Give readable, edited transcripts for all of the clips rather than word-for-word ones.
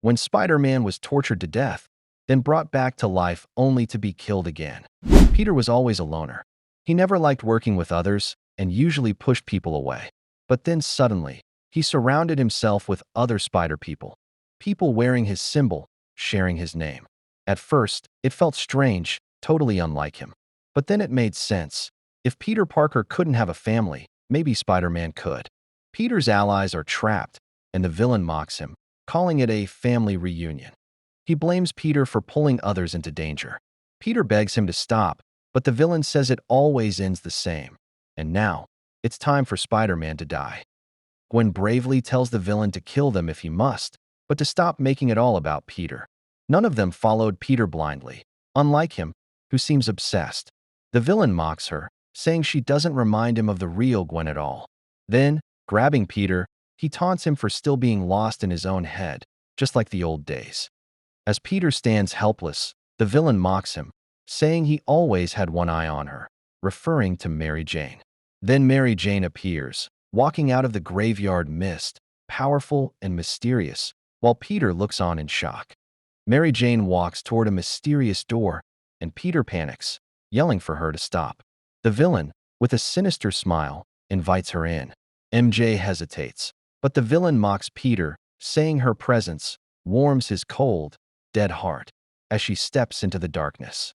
when Spider-Man was tortured to death, then brought back to life only to be killed again. Peter was always a loner. He never liked working with others and usually pushed people away. But then suddenly, he surrounded himself with other spider people. People wearing his symbol, sharing his name. At first, it felt strange, totally unlike him. But then it made sense. If Peter Parker couldn't have a family, maybe Spider-Man could. Peter's allies are trapped, and the villain mocks him, calling it a family reunion. He blames Peter for pulling others into danger. Peter begs him to stop, but the villain says it always ends the same. And now, it's time for Spider-Man to die. Gwen bravely tells the villain to kill them if he must, but to stop making it all about Peter. None of them followed Peter blindly, unlike him, who seems obsessed. The villain mocks her, saying she doesn't remind him of the real Gwen at all. Then, grabbing Peter, he taunts him for still being lost in his own head, just like the old days. As Peter stands helpless, the villain mocks him, saying he always had one eye on her, referring to Mary Jane. Then Mary Jane appears, walking out of the graveyard mist, powerful and mysterious, while Peter looks on in shock. Mary Jane walks toward a mysterious door, and Peter panics, yelling for her to stop. The villain, with a sinister smile, invites her in. MJ hesitates, but the villain mocks Peter, saying her presence warms his cold, dead heart as she steps into the darkness.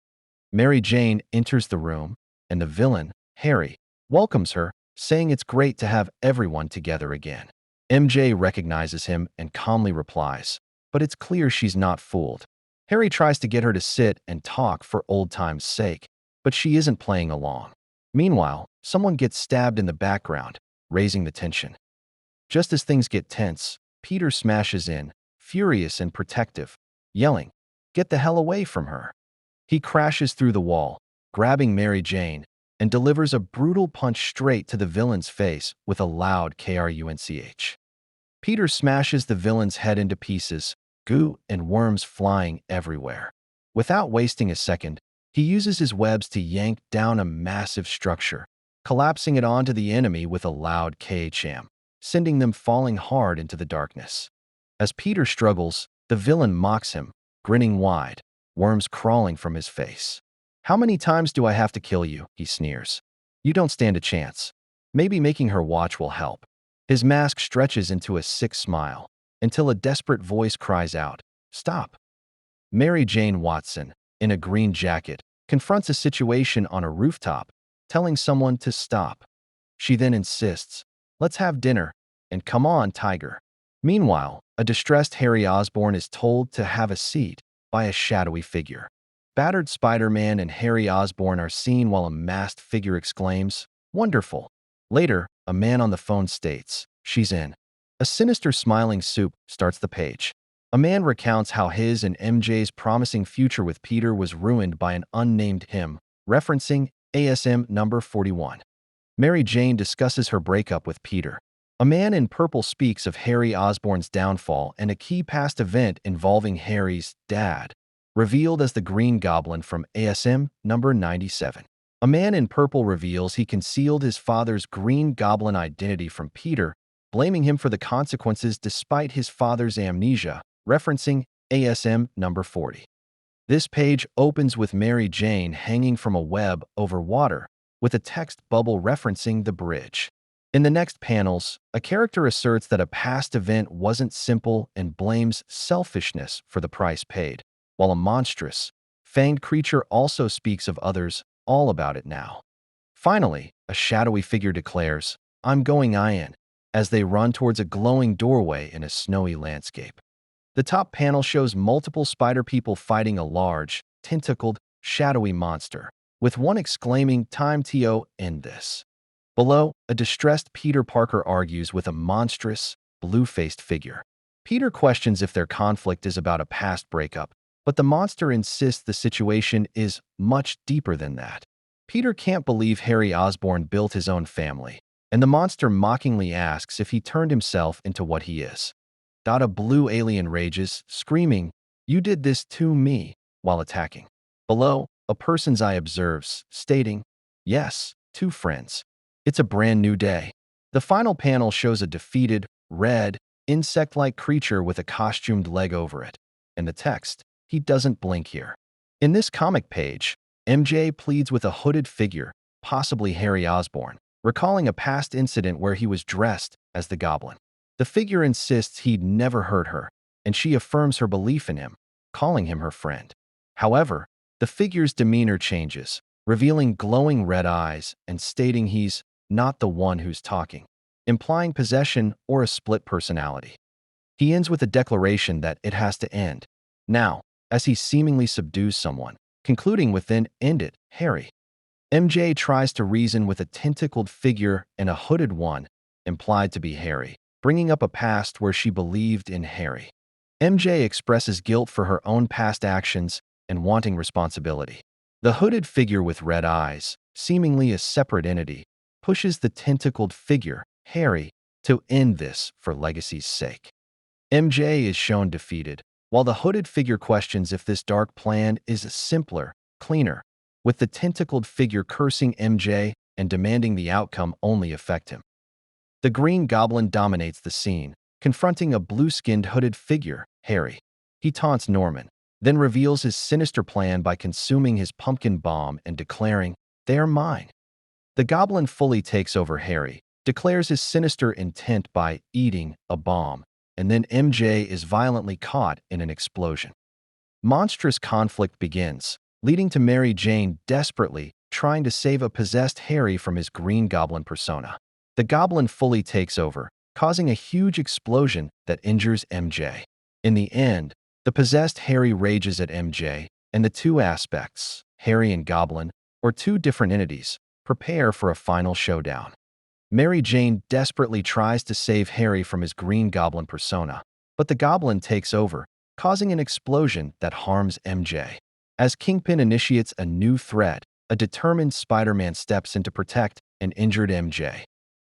Mary Jane enters the room, and the villain, Harry, welcomes her, saying it's great to have everyone together again. MJ recognizes him and calmly replies, but it's clear she's not fooled. Harry tries to get her to sit and talk for old time's sake, but she isn't playing along. Meanwhile, someone gets stabbed in the background, raising the tension. Just as things get tense, Peter smashes in, furious and protective, yelling, "Get the hell away from her!" He crashes through the wall, grabbing Mary Jane, and delivers a brutal punch straight to the villain's face with a loud crunch. Peter smashes the villain's head into pieces, goo and worms flying everywhere. Without wasting a second, he uses his webs to yank down a massive structure, collapsing it onto the enemy with a loud KHM, sending them falling hard into the darkness. As Peter struggles, the villain mocks him, grinning wide, worms crawling from his face. "How many times do I have to kill you?" he sneers. "You don't stand a chance. Maybe making her watch will help." His mask stretches into a sick smile, until a desperate voice cries out, "Stop!" Mary Jane Watson, in a green jacket, confronts a situation on a rooftop, telling someone to stop. She then insists, "Let's have dinner, and come on, Tiger." Meanwhile, a distressed Harry Osborn is told to have a seat by a shadowy figure. Battered Spider-Man and Harry Osborn are seen while a masked figure exclaims, "Wonderful." Later, a man on the phone states, "She's in." A sinister smiling soup starts the page. A man recounts how his and MJ's promising future with Peter was ruined by an unnamed him, referencing ASM number 41. Mary Jane discusses her breakup with Peter. A man in purple speaks of Harry Osborn's downfall and a key past event involving Harry's dad, revealed as the Green Goblin from ASM number 97. A man in purple reveals he concealed his father's Green Goblin identity from Peter, blaming him for the consequences despite his father's amnesia, referencing ASM number 40. This page opens with Mary Jane hanging from a web over water, with a text bubble referencing the bridge. In the next panels, a character asserts that a past event wasn't simple and blames selfishness for the price paid, while a monstrous, fanged creature also speaks of others all about it now. Finally, a shadowy figure declares, "I'm going in," as they run towards a glowing doorway in a snowy landscape. The top panel shows multiple spider people fighting a large, tentacled, shadowy monster, with one exclaiming, "Time to end this." Below, a distressed Peter Parker argues with a monstrous, blue-faced figure. Peter questions if their conflict is about a past breakup, but the monster insists the situation is much deeper than that. Peter can't believe Harry Osborn built his own family, and the monster mockingly asks if he turned himself into what he is. A blue alien rages, screaming, "You did this to me," while attacking. Below, a person's eye observes, stating, "Yes, two friends. It's a brand new day." The final panel shows a defeated, red, insect-like creature with a costumed leg over it. And the text, he doesn't blink here. In this comic page, MJ pleads with a hooded figure, possibly Harry Osborn, recalling a past incident where he was dressed as the goblin. The figure insists he'd never hurt her, and she affirms her belief in him, calling him her friend. However, the figure's demeanor changes, revealing glowing red eyes and stating he's not the one who's talking, implying possession or a split personality. He ends with a declaration that it has to end now, as he seemingly subdues someone, concluding with "Then end it, Harry." MJ tries to reason with a tentacled figure and a hooded one, implied to be Harry, bringing up a past where she believed in Harry. MJ expresses guilt for her own past actions and wanting responsibility. The hooded figure with red eyes, seemingly a separate entity, pushes the tentacled figure, Harry, to end this for legacy's sake. MJ is shown defeated, while the hooded figure questions if this dark plan is simpler, cleaner, with the tentacled figure cursing MJ and demanding the outcome only affect him. The Green Goblin dominates the scene, confronting a blue-skinned hooded figure, Harry. He taunts Norman, then reveals his sinister plan by consuming his pumpkin bomb and declaring, "They are mine." The goblin fully takes over Harry, declares his sinister intent by eating a bomb, and then MJ is violently caught in an explosion. Monstrous conflict begins, leading to Mary Jane desperately trying to save a possessed Harry from his Green Goblin persona. The goblin fully takes over, causing a huge explosion that injures MJ. In the end, the possessed Harry rages at MJ, and the two aspects, Harry and Goblin, or two different entities, prepare for a final showdown. Mary Jane desperately tries to save Harry from his Green Goblin persona, but the goblin takes over, causing an explosion that harms MJ. As Kingpin initiates a new threat, a determined Spider-Man steps in to protect an injured MJ.